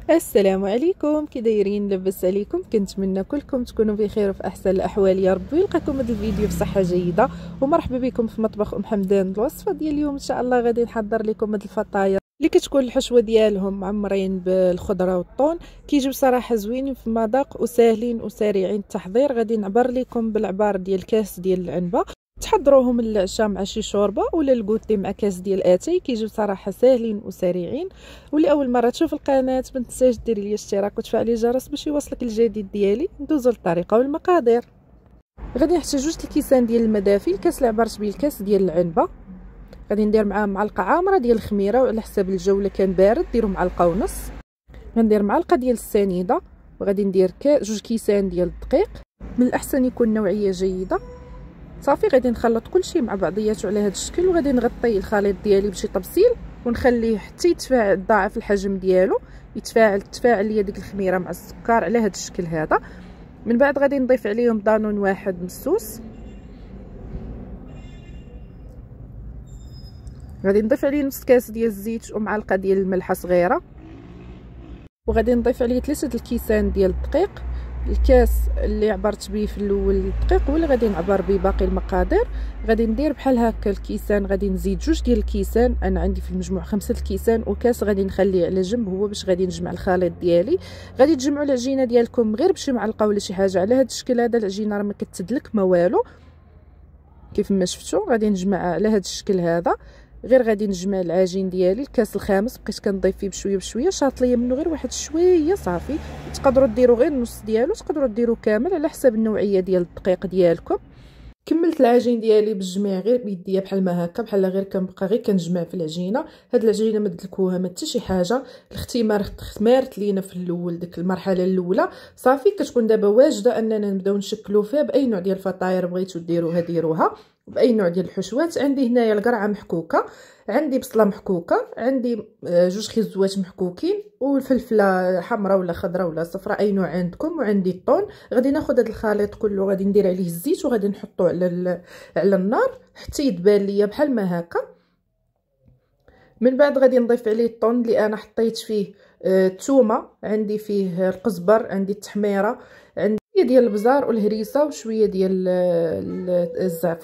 السلام عليكم، كي دايرين؟ لاباس عليكم؟ كنتمنى كلكم تكونوا بخير وفي احسن الاحوال يا ربي. يلقاكم هذا الفيديو بصحه جيده ومرحبا بكم في مطبخ ام حمدان. الوصفه ديال اليوم ان شاء الله غادي نحضر لكم هاد الفطاير اللي كتكون الحشوه ديالهم معمرين بالخضره والطون. كيجيو صراحه زوينين في المذاق وساهلين وسريعين التحضير. غادي نعبر لكم بالعبار ديال كاس ديال العنبه، تحضروهم للعشاء مع شي شوربه ولا الكوتي مع كاس ديال اتاي. كيجيو صراحه ساهلين وسريعين. واللي اول مره تشوف القناه ما تنساش ديري لي اشتراك وتفعلي الجرس باش يوصلك الجديد ديالي. ندوزو للطريقه والمقادير. غادي نحتاج جوج الكيسان ديال المدافي. الكاس اللي عبرت به الكاس ديال العنبه غادي ندير معاه معلقه عامره ديال الخميره، وعلى حساب الجو الا كان بارد ديروا معلقه ونص. غندير معلقه ديال السنيده، وغادي ندير جوج كيسان ديال الدقيق. من الاحسن يكون نوعيه جيده. صافي غادي نخلط كلشي مع بعضياته على هذا الشكل، وغادي نغطي الخليط ديالي بشي طبسيل ونخليه حتى يتفاعل، ضاعف الحجم ديالو، تتفاعل ليا ديك الخميره مع السكر على هذا الشكل هذا. من بعد غادي نضيف عليهم دانون واحد مسوس، غادي نضيف عليه نص كاس ديال الزيت ومعلقه ديال الملحه صغيره، وغادي نضيف عليه 3 الكيسان ديال الدقيق. الكاس اللي عبرت به في الاول الدقيق هو اللي غادي نعبر به باقي المقادير. غادي ندير بحال هكا الكيسان، غادي نزيد جوج ديال الكيسان. انا عندي في المجموع 5 الكيسان، وكاس غادي نخليه على جنب هو باش غادي نجمع الخليط ديالي. غادي تجمعوا العجينه ديالكم غير بشي معلقه ولا شي حاجه على هذا الشكل هذا. العجينه راه ما كتدلك ما والو، كيف ما شفتوا غادي نجمعها على هذا الشكل هذا. غير غادي نجمع العجين ديالي. الكاس الخامس بقيت كنضيف فيه بشويه بشويه، شاط ليا منه غير واحد شويه صافي. تقدروا ديروا غير النص ديالو، تقدروا ديروا كامل على حسب النوعيه ديال الدقيق ديالكم. كملت العجين ديالي بالجميع غير بيديا بحال ما هكا، بحال غير كنبقى غير كنجمع في العجينه. هاد العجينه ما دلكوها ما حتى شي حاجه. الاختمار اختمارت لينا في الاول ديك المرحله الاولى. صافي كتكون دابا واجده اننا نبداو نشكلوا فيها باي نوع ديال الفطاير بغيتو ديروها ديروها، باي نوع ديال الحشوات. عندي هنايا القرعه محكوكه، عندي بصله محكوكه، عندي جوج خيزوات محكوكين، والفلفله حمراء ولا خضراء ولا صفراء اي نوع عندكم، وعندي الطون. غادي ناخذ هذا الخليط كله، غادي ندير عليه الزيت وغادي نحطوه على النار حتى يدبان ليا بحال ما هكا. من بعد غادي نضيف عليه الطون اللي انا حطيت فيه الثومه، عندي فيه القزبر، عندي التحميره، عندي ديال البزار والهريسه وشويه ديال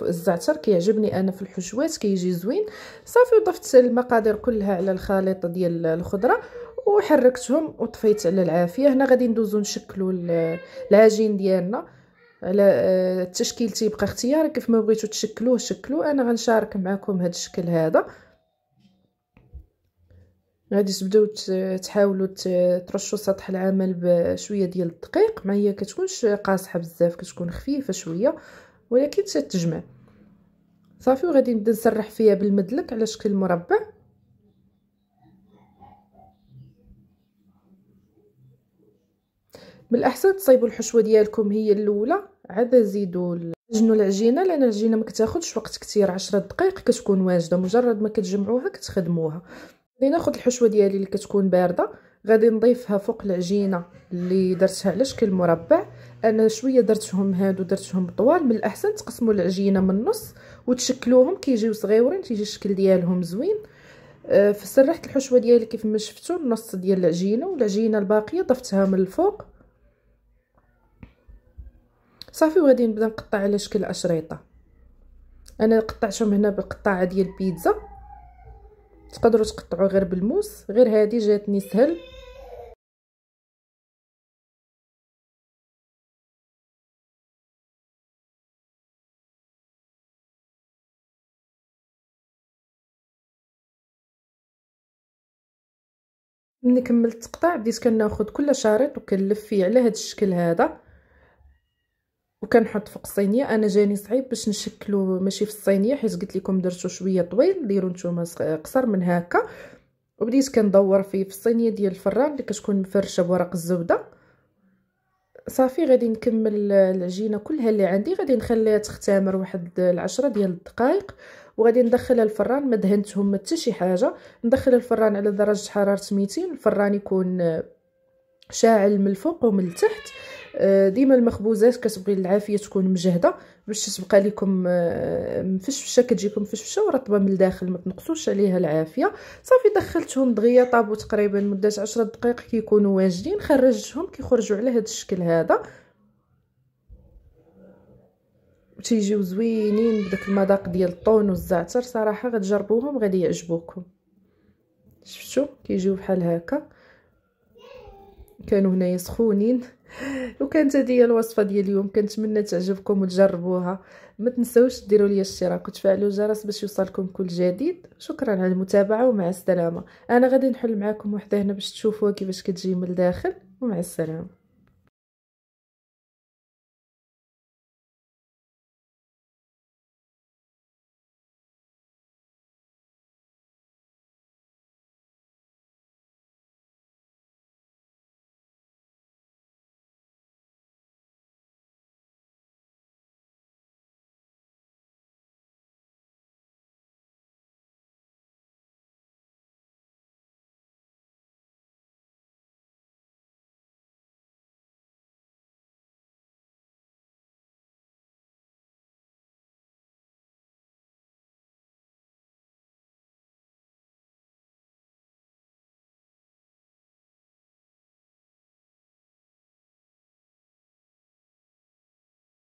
الزعتر. كيعجبني انا في الحشوات كيجي زوين. صافي وضفت المقادير كلها على الخليط ديال الخضره وحركتهم وطفيت على العافيه. هنا غادي ندوزو نشكلوا العجين ديالنا. على التشكيل تيبقى اختياري، كيف ما بغيتو تشكلوه شكلوا. انا غنشارك معكم هذا الشكل هذا. غادي تبداو تحاولوا ترشوا سطح العمل بشويه ديال الدقيق، ما هي كتكونش قاصحه بزاف، كتكون خفيفه شويه ولكن تتجمع. صافي وغادي نبدا نسرح فيها بالمدلك على شكل مربع. من الاحسن تصايبوا الحشوه ديالكم هي الاولى، عاد زيدوا عجنوا العجينه، لان العجينه ما كتاخذش وقت كثير. 10 دقائق كتكون واجده، مجرد ما كتجمعوها كتخدموها. غادي ناخذ الحشوه ديالي اللي كتكون بارده، غادي نضيفها فوق العجينه اللي درتها على شكل مربع. انا شويه درتهم هادو درتهم طوال. من الاحسن تقسموا العجينه من النص وتشكلوهم كيجيو صغيورين، تيجي الشكل ديالهم زوين. فسرحت الحشوه ديالي كيف ما شفتوا النص ديال العجينه، والعجينه الباقيه ضفتها من الفوق. صافي وغادي نبدا نقطع على شكل اشريطه. انا قطعتهم هنا بقطعه ديال البيتزا، تقدروا تقطعوا غير بالموس، غير هذه جاتني سهل. ملي كملت التقطاع بديت كناخذ كل شريط وكنلف فيه على هذا الشكل هذا، وكنحط فوق الصينيه. انا جاني صعيب باش نشكلو ماشي في الصينيه، حيت قلت لكم درتو شويه طويل، ديروا نتوما قصر من هكا. وبديت كندور فيه في الصينيه ديال الفران اللي كتكون مفرشه بورق الزبده. صافي غادي نكمل العجينه كلها اللي عندي، غادي نخليها تختمر واحد 10 ديال الدقائق، وغادي ندخلها الفران. ما دهنتهم حتى شي حاجه. ندخل الفران على درجه حراره 200. الفران يكون شاعل من الفوق ومن التحت. ديما المخبوزات كتبغي العافيه تكون مجهده باش تبقى لكم مفشفشه، كتجيكم مفشفشه ورطبه من الداخل، ما تنقصوش عليها العافيه. صافي دخلتهم دغيا طابوا تقريبا مده 10 دقائق كيكونوا واجدين، خرجتهم كيخرجوا على هذا الشكل هذا، تيجيو زوينين بداك المذاق ديال الطون والزعتر. صراحه غتجربوهم غادي يعجبوكم. شفتوا كيجيو بحال هكا، كانوا هنايا سخونين. وكانت هذه الوصفه ديال اليوم، كنتمنى تعجبكم وتجربوها. ما تنسوش ديروا لي اشتراك وتفعلوا الجرس باش يوصلكم كل جديد. شكرا على المتابعه ومع السلامه. انا غادي نحل معكم وحده هنا باش تشوفوها كيفاش كتجي من الداخل، ومع السلامه.